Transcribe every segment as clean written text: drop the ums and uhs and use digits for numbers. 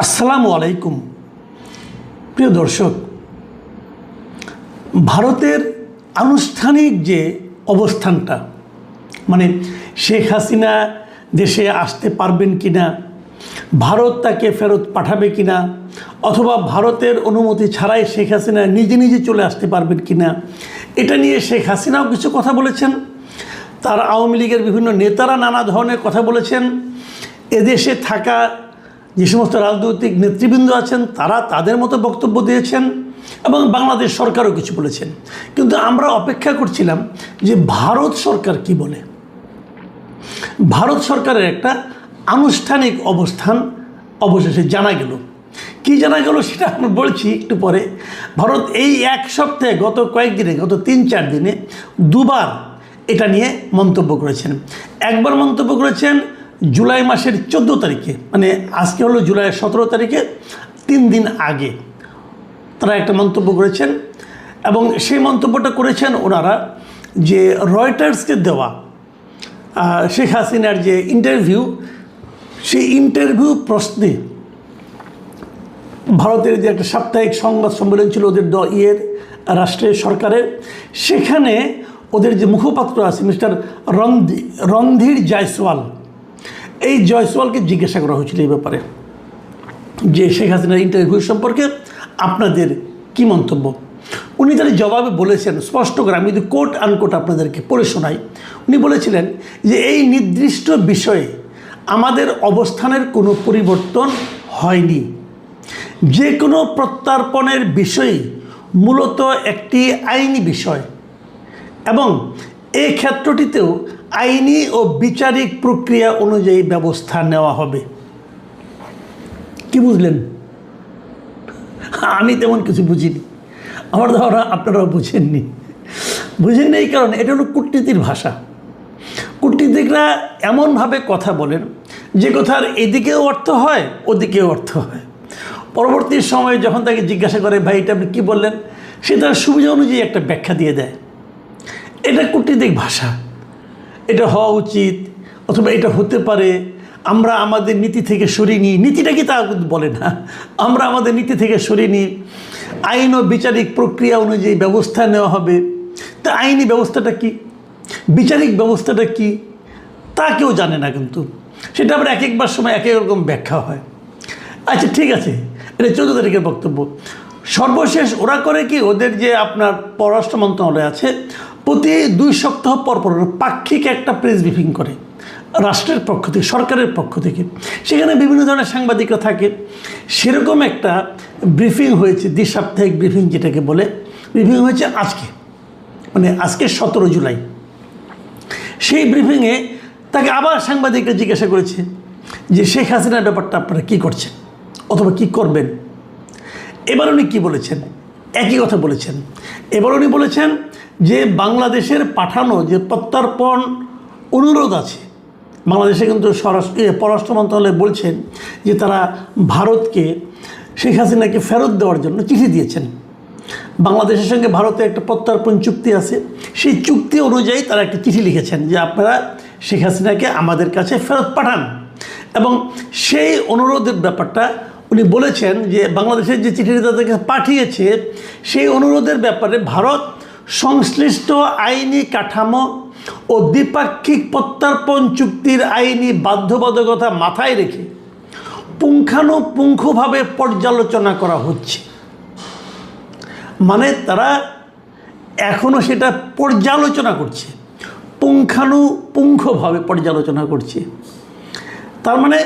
আসসালামু আলাইকুম প্রিয় দর্শক, ভারতের আনুষ্ঠানিক যে অবস্থানটা, মানে শেখ হাসিনা দেশে আসতে পারবেন কিনা, ভারত তাকে ফেরত পাঠাবে কিনা, অথবা ভারতের অনুমতি ছাড়াই শেখ হাসিনা নিজে নিজে চলে আসতে পারবেন কিনা, এটা নিয়ে শেখ হাসিনাও কিছু কথা বলেছেন। তার আওয়ামী লীগের বিভিন্ন নেতারা নানা ধরনের কথা বলেছেন। এদেশে থাকা যে সমস্ত রাজনৈতিক নেতৃবৃন্দ আছেন তারা তাদের মতো বক্তব্য দিয়েছেন এবং বাংলাদেশ সরকারও কিছু বলেছেন। কিন্তু আমরা অপেক্ষা করছিলাম যে ভারত সরকার কি বলে। ভারত সরকারের একটা আনুষ্ঠানিক অবস্থান অবশেষে জানা গেল। কি জানা গেল সেটা আমি বলছি একটু পরে। ভারত এই এক সপ্তাহে গত কয়েকদিনে, গত 3-4 দিনে দুবার এটা নিয়ে মন্তব্য করেছেন। একবার মন্তব্য করেছেন জুলাই মাসের 14 তারিখে, মানে আজকে হলো জুলাইয়ের 17 তারিখে, 3 দিন আগে তারা একটা মন্তব্য করেছেন। এবং সেই মন্তব্যটা করেছেন ওনারা যে রয়টার্সকে দেওয়া শেখ হাসিনার যে ইন্টারভিউ, সেই ইন্টারভিউ প্রশ্নে ভারতের যে একটা সাপ্তাহিক সংবাদ সম্মেলন ছিল ওদের রাষ্ট্রের সরকারের, সেখানে ওদের যে মুখপাত্র আছে মিস্টার রণধীর জয়সওয়াল, এই জয়সওয়ালকে জিজ্ঞাসা করা হয়েছিল এই ব্যাপারে যে শেখ হাসিনার ইন্টারভিউ সম্পর্কে আপনাদের কি মন্তব্য। উনি তার জবাবে বলেছেন স্পষ্ট করে, আমি যদি কোট আনকোট আপনাদেরকে পড়ে শোনাই, উনি বলেছিলেন যে এই নির্দিষ্ট বিষয়ে আমাদের অবস্থানের কোনো পরিবর্তন হয়নি। যে কোনো প্রত্যর্পণের বিষয় মূলত একটি আইনি বিষয় এবং এই ক্ষেত্রটিতেও আইনি ও বিচারিক প্রক্রিয়া অনুযায়ী ব্যবস্থা নেওয়া হবে। কি বুঝলেন? আমি তেমন কিছু বুঝিনি, আমার ধারণা আপনারাও বুঝেননি। বুঝেননি এই কারণে এটা হলো কূটনীতির ভাষা। কূটনীতিকরা এমনভাবে কথা বলেন যে কথার এদিকেও অর্থ হয় ওদিকেও অর্থ হয়। পরবর্তী সময়ে যখন তাকে জিজ্ঞাসা করে ভাই এটা আপনি কী বললেন, সে তার সুবিধা অনুযায়ী একটা ব্যাখ্যা দিয়ে দেয়। এটা কূটনীতিক ভাষা। এটা হওয়া উচিত অথবা এটা হতে পারে, আমরা আমাদের নীতি থেকে সরিয়ে নিই। নীতিটা কি তা বলে না, আমরা আমাদের নীতি থেকে সরিয়ে নিই, আইন ও বিচারিক প্রক্রিয়া অনুযায়ী ব্যবস্থা নেওয়া হবে। তা আইনি ব্যবস্থাটা কি, বিচারিক ব্যবস্থাটা কি, তা কেউ জানে না। কিন্তু সেটা আবার এক একবার সময় এক এক রকম ব্যাখ্যা হয়। আচ্ছা ঠিক আছে, এটা 14 তারিখের বক্তব্য। সর্বশেষ ওরা করে কি, ওদের যে আপনার পররাষ্ট্র মন্ত্রণালয় আছে প্রতি 2 সপ্তাহ পর পর পাক্ষিক একটা প্রেস ব্রিফিং করে রাষ্ট্রের পক্ষ থেকে, সরকারের পক্ষ থেকে। সেখানে বিভিন্ন ধরনের সাংবাদিকরা থাকে। সেরকম একটা ব্রিফিং হয়েছে, দ্বিসাপ্তাহিক ব্রিফিং যেটাকে বলে, ব্রিফিং হয়েছে আজকে, মানে আজকে 17 জুলাই। সেই ব্রিফিংয়ে তাকে আবার সাংবাদিকরা জিজ্ঞাসা করেছে যে শেখ হাসিনার ব্যাপারটা আপনারা কী করছেন অথবা কী করবেন। এবার উনি কী বলেছেন? একই কথা বলেছেন। এবার উনি বলেছেন যে বাংলাদেশের পাঠানো যে প্রত্যর্পণ অনুরোধ আছে, বাংলাদেশে কিন্তু পররাষ্ট্র মন্ত্রণালয় বলছেন যে তারা ভারতকে শেখ হাসিনাকে ফেরত দেওয়ার জন্য চিঠি দিয়েছেন। বাংলাদেশের সঙ্গে ভারতের একটা প্রত্যর্পণ চুক্তি আছে, সেই চুক্তি অনুযায়ী তারা একটা চিঠি লিখেছেন যে আপনারা শেখ হাসিনাকে আমাদের কাছে ফেরত পাঠান। এবং সেই অনুরোধের ব্যাপারটা উনি বলেছেন যে বাংলাদেশের যে চিঠিটি তাদেরকে পাঠিয়েছে সেই অনুরোধের ব্যাপারে ভারত সংশ্লিষ্ট আইনি কাঠামো ও দ্বিপাক্ষিক প্রত্যর্পণ চুক্তির আইনি বাধ্যবাধকতা মাথায় রেখে পুঙ্খানুপুঙ্খভাবে পর্যালোচনা করা হচ্ছে। মানে তারা এখনও সেটা পর্যালোচনা করছে, পুঙ্খানুপুঙ্খভাবে পর্যালোচনা করছে। তার মানে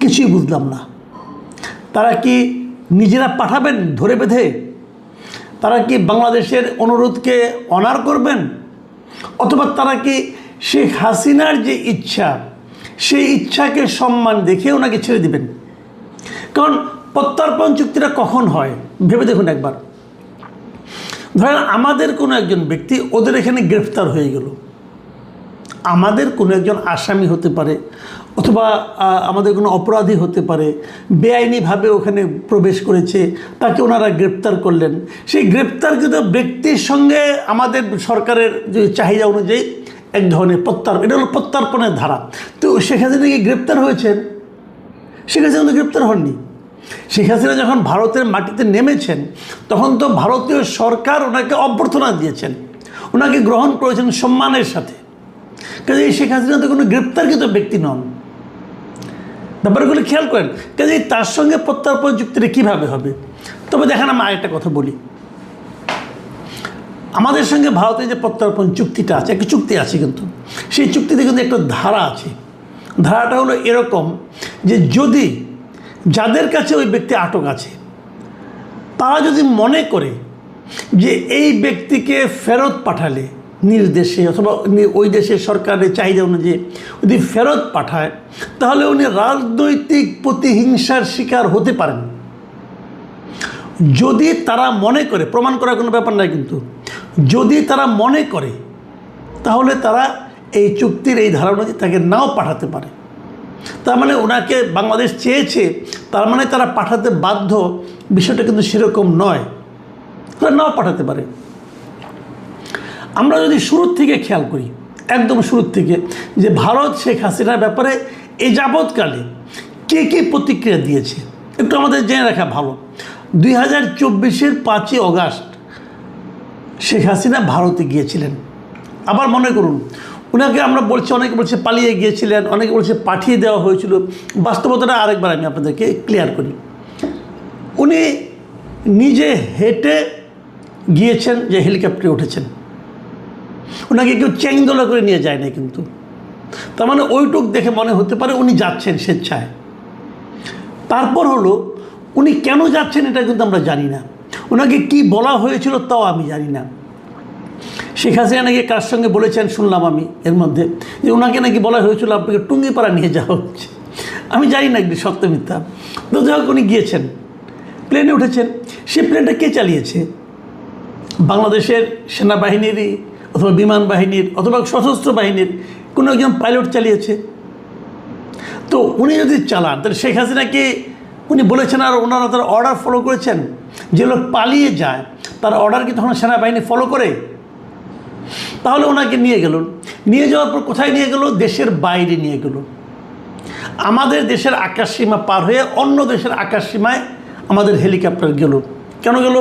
কিছুই বুঝলাম না। তারা কি নিজেরা পাঠাবেন ধরে বেঁধে? তারা কি বাংলাদেশের অনুরোধকে অনার করবেন? অথবা তারা কি শেখ হাসিনার যে ইচ্ছা সেই ইচ্ছাকে সম্মান দেখে ওনাকে ছেড়ে দিবেন? কারণ প্রত্যর্পণ চুক্তিটা কখন হয় ভেবে দেখুন একবার। ধরেন আমাদের কোনো একজন ব্যক্তি ওদের এখানে গ্রেফতার হয়ে গেল, আমাদের কোনো একজন আসামি হতে পারে অথবা আমাদের কোনো অপরাধী হতে পারে, বেআইনিভাবে ওখানে প্রবেশ করেছে, তাকে ওনারা গ্রেপ্তার করলেন। সেই গ্রেপ্তারকৃত ব্যক্তির সঙ্গে আমাদের সরকারের যে চাহিদা অনুযায়ী এক ধরনের এটা হলো প্রত্যর্পণের ধারা। তো শেখ হাসিনা কি গ্রেপ্তার হয়েছেন? শেখ হাসিনা গ্রেপ্তার হননি, শেখ হাসিনা যখন ভারতের মাটিতে নেমেছেন তখন তো ভারতীয় সরকার ওনাকে অভ্যর্থনা দিয়েছেন, ওনাকে গ্রহণ করেছেন সম্মানের সাথে। কাজে শেখ হাসিনা তো কোনো গ্রেপ্তারকৃত ব্যক্তি নন, ব্যাপারগুলো খেয়াল করেন। কাজে তার সঙ্গে প্রত্যর্পণ চুক্তিটা কীভাবে হবে? তবে দেখেন, আমি আরেকটা কথা বলি, আমাদের সঙ্গে ভারতের যে প্রত্যর্পণ চুক্তিটা আছে, একটা চুক্তি আছে, কিন্তু সেই চুক্তিতে কিন্তু একটা ধারা আছে। ধারাটা হলো এরকম যে যদি যাদের কাছে ওই ব্যক্তি আটক আছে তারা যদি মনে করে যে এই ব্যক্তিকে ফেরত পাঠালে নিজ দেশে অথবা ওই দেশের সরকারের চাহিদা অনুযায়ী যদি ফেরত পাঠায় তাহলে উনি রাজনৈতিক প্রতিহিংসার শিকার হতে পারেন। যদি তারা মনে করে, প্রমাণ করার কোনো ব্যাপার নাই, কিন্তু যদি তারা মনে করে তাহলে তারা এই চুক্তির এই ধারা অনুযায়ী তাকে নাও পাঠাতে পারে। তার মানে ওনাকে বাংলাদেশ চেয়েছে, তার মানে তারা পাঠাতে বাধ্য, বিষয়টা কিন্তু সেরকম নয়, তারা নাও পাঠাতে পারে। আমরা যদি শুরুর থেকে খেয়াল করি, একদম শুরুর থেকে, যে ভারত শেখ হাসিনার ব্যাপারে এই যাবৎকালে কে কে প্রতিক্রিয়া দিয়েছে একটু আমাদের জেনে রাখা ভালো। 2024-এর 5ই অগাস্ট শেখ হাসিনা ভারতে গিয়েছিলেন। আবার মনে করুন, ওনাকে আমরা বলছি, অনেকে বলছে পালিয়ে গিয়েছিলেন, অনেকে বলছে পাঠিয়ে দেওয়া হয়েছিল। বাস্তবতাটা আরেকবার আমি আপনাদেরকে ক্লিয়ার করি। উনি নিজে হেঁটে গিয়েছেন, যে হেলিকপ্টারে উঠেছেন, ওনাকে কেউ চ্যাংদোলা করে নিয়ে যায় না। কিন্তু তার মানে ওইটুক দেখে মনে হতে পারে উনি যাচ্ছেন স্বেচ্ছায়। তারপর হলো উনি কেন যাচ্ছেন এটা কিন্তু আমরা জানি না, ওনাকে কি বলা হয়েছিল তাও আমি জানি না। শেখ হাসিনা নাকি কার সঙ্গে বলেছেন শুনলাম আমি এর মধ্যে, যে ওনাকে নাকি বলা হয়েছিল আপনাকে টুঙ্গিপাড়া নিয়ে যাওয়া হচ্ছে। আমি জানি না একটি সত্য মিথ্যা, তো যাই হোক উনি গিয়েছেন, প্লেনে উঠেছেন। সেই প্লেনটা কে চালিয়েছে? বাংলাদেশের সেনাবাহিনীরই অথবা বিমান বাহিনীর অথবা সশস্ত্র বাহিনীর কোনো একজন পাইলট চালিয়েছে। তো উনি যদি চালান তাহলে শেখ হাসিনাকে উনি বলেছেন আর ওনারা তার অর্ডার ফলো করেছেন? যে লোক পালিয়ে যায় তার অর্ডার কি তখন সেনাবাহিনী ফলো করে? তাহলে ওনাকে নিয়ে গেল, নিয়ে যাওয়ার পর কোথায় নিয়ে গেল? দেশের বাইরে নিয়ে গেল। আমাদের দেশের আকাশসীমা পার হয়ে অন্য দেশের আকাশসীমায় আমাদের হেলিকপ্টার গেল। কেন গেল?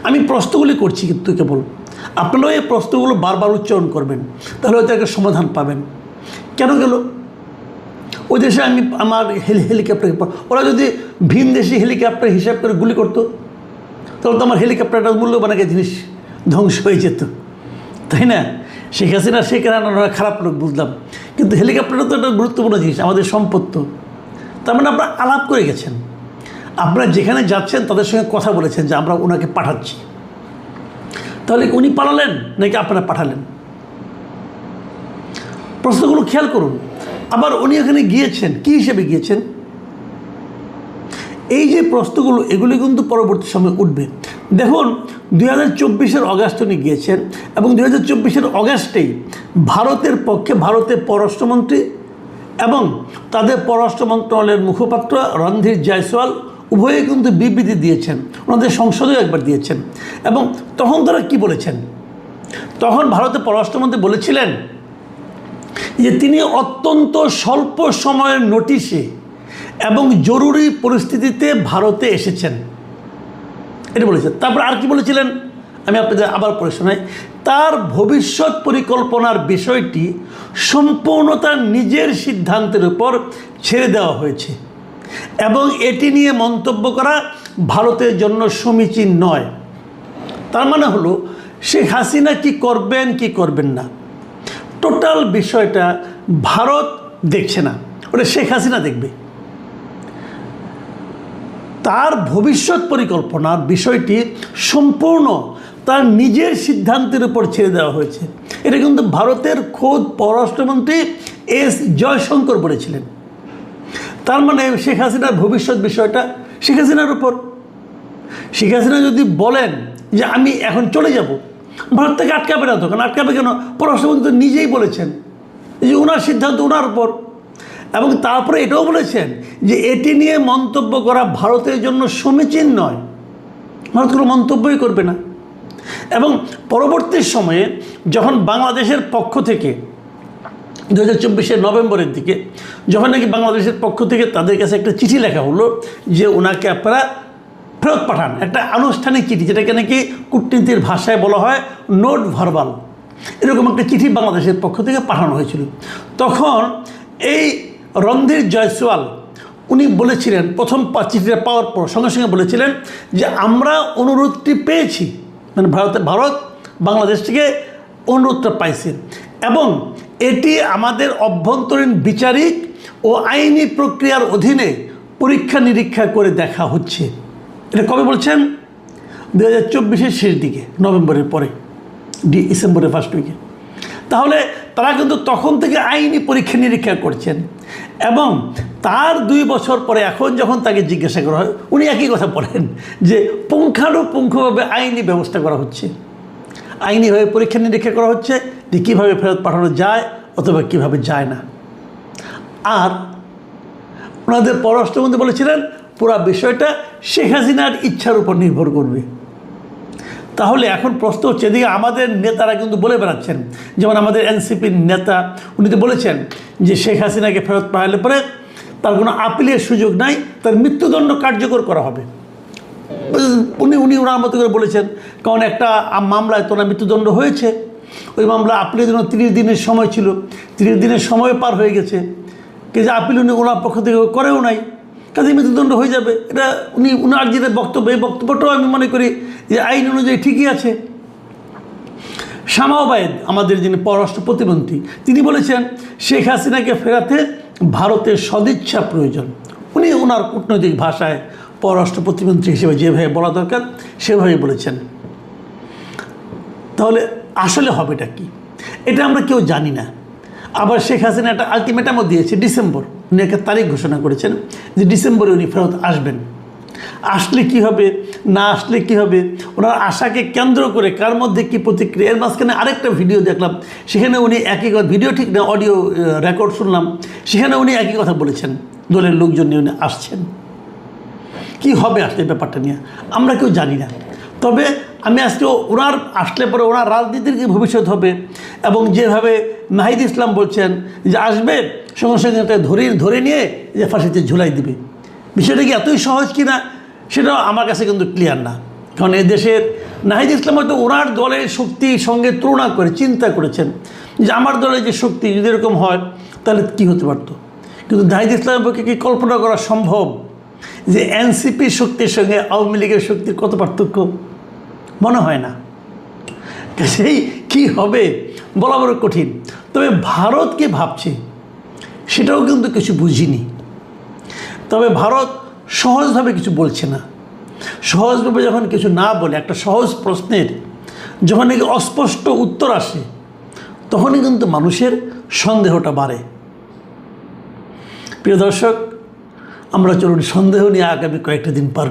আমি প্রশ্নগুলি করছি, কিন্তু কেবল আপনারাও এই প্রশ্নগুলো বারবার উচ্চারণ করবেন, তাহলে হয়তো একটা সমাধান পাবেন। কেন গেল ওই দেশে? আমি আমার হেলিকপ্টার, ওরা যদি ভিন দেশি হেলিকপ্টার হিসাব করে গুলি করতো তাহলে তো আমার হেলিকপ্টারটা মূল্যবান একটা জিনিস ধ্বংস হয়ে যেত, তাই না? শেখ হাসিনা শেখ হাসিনা খারাপ লোক বুঝলাম, কিন্তু হেলিকপ্টারটা তো একটা গুরুত্বপূর্ণ জিনিস, আমাদের সম্পদ। তার মানে আপনারা আলাপ করে গেছেন, আপনারা যেখানে যাচ্ছেন তাদের সঙ্গে কথা বলেছেন যে আমরা ওনাকে পাঠাচ্ছি। তাহলে উনি পালালেন নাকি আপনারা পাঠালেন? প্রশ্নগুলো খেয়াল করুন। আবার উনি এখানে গিয়েছেন কী হিসেবে গিয়েছেন? এই যে প্রশ্নগুলো, এগুলি কিন্তু পরবর্তী সময় উঠবে। দেখুন, 2024-এর অগাস্ট উনি গিয়েছেন এবং 2024-এর অগাস্টেই ভারতের পক্ষে ভারতের পররাষ্ট্রমন্ত্রী এবং তাদের পররাষ্ট্র মন্ত্রণালয়ের মুখপাত্র রণধীর জয়সওয়াল উভয়ে কিন্তু বিবৃতি দিয়েছেন, ওনাদের সংসদেও একবার দিয়েছেন। এবং তখন তারা কি বলেছেন? তখন ভারতের পররাষ্ট্রমন্ত্রী বলেছিলেন যে তিনি অত্যন্ত স্বল্প সময়ের নোটিশে এবং জরুরি পরিস্থিতিতে ভারতে এসেছেন, এটা বলেছেন। তারপর আর কি বলেছিলেন আমি আপনাদের আবার পড়ে শোনাই। তার ভবিষ্যৎ পরিকল্পনার বিষয়টি সম্পূর্ণ তার নিজের সিদ্ধান্তের উপর ছেড়ে দেওয়া হয়েছে এবং এটি নিয়ে মন্তব্য করা ভারতের জন্য সমীচীন নয়। তার মানে হলো শেখ হাসিনা কি করবেন কি করবেন না, টোটাল বিষয়টা ভারত দেখছে না, ওটা শেখ হাসিনা দেখবে। তার ভবিষ্যৎ পরিকল্পনার বিষয়টি সম্পূর্ণ তার নিজের সিদ্ধান্তের উপর ছেড়ে দেওয়া হয়েছে। এটা কিন্তু ভারতের খোদ পররাষ্ট্রমন্ত্রী এস জয়শঙ্কর বলেছিলেন। তার মানে শেখ হাসিনার ভবিষ্যৎ বিষয়টা শেখ হাসিনার উপর। শেখ হাসিনা যদি বলেন যে আমি এখন চলে যাব, ভারত থেকে আটকাবে না, তখন আটকাবে কেন? পররাষ্ট্রমন্ত্রী নিজেই বলেছেন যে ওনার সিদ্ধান্ত ওনার উপর। এবং তারপরে এটাও বলেছেন যে এটি নিয়ে মন্তব্য করা ভারতের জন্য সমীচীন নয়, ভারত কোনো মন্তব্যই করবে না। এবং পরবর্তী সময়ে যখন বাংলাদেশের পক্ষ থেকে 2024 নভেম্বরের দিকে, যখন নাকি বাংলাদেশের পক্ষ থেকে তাদের কাছে একটা চিঠি লেখা হলো যে ওনাকে আপনারা ফেরত পাঠান, একটা আনুষ্ঠানিক চিঠি, যেটাকে নাকি কূটনীতির ভাষায় বলা হয় নোট ভার্বাল। এরকম একটা চিঠি বাংলাদেশের পক্ষ থেকে পাঠানো হয়েছিল। তখন এই রণধীর জয়সওয়াল উনি বলেছিলেন, প্রথম চিঠিটা পাওয়ার পর সঙ্গে সঙ্গে বলেছিলেন যে আমরা অনুরোধটি পেয়েছি, মানে ভারত বাংলাদেশ থেকে অনুরোধটা পাইছে, এবং এটি আমাদের অভ্যন্তরীণ বিচারিক ও আইনি প্রক্রিয়ার অধীনে পরীক্ষা নিরীক্ষা করে দেখা হচ্ছে। এটা কবে বলছেন? 2024 শেষ দিকে, নভেম্বরের পরে, ডিসেম্বরের ফার্স্ট উইকে। তাহলে তারা কিন্তু তখন থেকে আইনি পরীক্ষা নিরীক্ষা করছেন, এবং তার 2 বছর পরে এখন যখন তাকে জিজ্ঞাসা করা হয়, উনি একই কথা বলেন যে পুঙ্খানুপুঙ্খভাবে আইনি ব্যবস্থা করা হচ্ছে, আইনিভাবে পরীক্ষা নিরীক্ষা করা হচ্ছে যে কীভাবে ফেরত পাঠানো যায় অথবা কীভাবে যায় না। আর ওনাদের পররাষ্ট্রমন্ত্রী বলেছিলেন পুরো বিষয়টা শেখ হাসিনার ইচ্ছার উপর নির্ভর করবে। তাহলে এখন প্রশ্ন হচ্ছে, এদিকে আমাদের নেতারা কিন্তু বলে বেড়াচ্ছেন, যেমন আমাদের এনসিপির নেতা উনি তো বলেছেন যে শেখ হাসিনাকে ফেরত পাঠালে পরে তার কোনো আপিলের সুযোগ নাই, তার মৃত্যুদণ্ড কার্যকর করা হবে। ওনার মতো করে বলেছেন, কারণ একটা মামলায় তো না মৃত্যুদণ্ড হয়েছে, ওই মামলা আপিলের জন্য 30 দিনের সময় ছিল, 30 দিনের সময় পার হয়ে গেছে, কিন্তু আপিল ওনার পক্ষ থেকে করেও নাই, কাজে মৃত্যুদণ্ড হয়ে যাবে। এটা ওনার যেটা বক্তব্য, এই বক্তব্যটাও আমি মনে করি যে আইন অনুযায়ী ঠিকই আছে। শামা ওবায়েদ আমাদের যিনি পররাষ্ট্র প্রতিমন্ত্রী, তিনি বলেছেন শেখ হাসিনাকে ফেরাতে ভারতের সদিচ্ছা প্রয়োজন। উনি ওনার কূটনৈতিক ভাষায় পররাষ্ট্র প্রতিমন্ত্রী হিসেবে যেভাবে বলা দরকার সেভাবেই বলেছেন। তাহলে আসলে হবেটা কি, এটা আমরা কেউ জানি না। আবার শেখ হাসিনা একটা আলটিমেটামও দিয়েছে, ডিসেম্বর, উনি একটা তারিখ ঘোষণা করেছেন যে ডিসেম্বরে উনি ফেরত আসবেন। আসলে কি হবে, না আসলে কি হবে, ওনার আশাকে কেন্দ্র করে কার মধ্যে কী প্রতিক্রিয়া। এর মাঝখানে আরেকটা ভিডিও দেখলাম, সেখানে উনি একই কথা, ভিডিও ঠিক না, অডিও রেকর্ড শুনলাম, সেখানে উনি একই কথা বলেছেন, দলের লোকজন নিয়ে উনি আসছেন। কি হবে আসলে ব্যাপারটা নিয়ে আমরা কেউ জানি না। তবে আমি আজকে ওনার আসলে পরে ওনার রাজনীতির কী ভবিষ্যৎ হবে, এবং যেভাবে নাহিদ ইসলাম বলছেন যে আসবে সঙ্গে সঙ্গে ধরে নিয়ে যে ফাঁসিতে ঝুলাই দিবে, বিষয়টা কি এতই সহজ কিনা সেটাও আমার কাছে কিন্তু ক্লিয়ার না। কারণ এই দেশের নাহিদ ইসলাম হয়তো ওনার দলের শক্তির সঙ্গে তুলনা করে চিন্তা করেছেন যে আমার দলের যে শক্তি যদি এরকম হয় তাহলে কী হতে পারতো, কিন্তু নাহিদ ইসলামের পক্ষে কি কল্পনা করা সম্ভব যে এনসিপির শক্তির সঙ্গে আওয়ামী লীগের শক্তির কত পার্থক্য? মনে হয় না। সেই কী হবে বলা বড় কঠিন। তবে ভারত কি ভাবছে সেটাও কিন্তু কিছু বুঝিনি। তবে ভারত সহজভাবে কিছু বলছে না। সহজভাবে যখন কিছু না বলে, একটা সহজ প্রশ্নের যখন নাকি অস্পষ্ট উত্তর আসে, তখনই কিন্তু মানুষের সন্দেহটা বাড়ে। প্রিয় দর্শক, আমরা চলুন সন্দেহ নিয়ে আগামী কয়েকটা দিন পার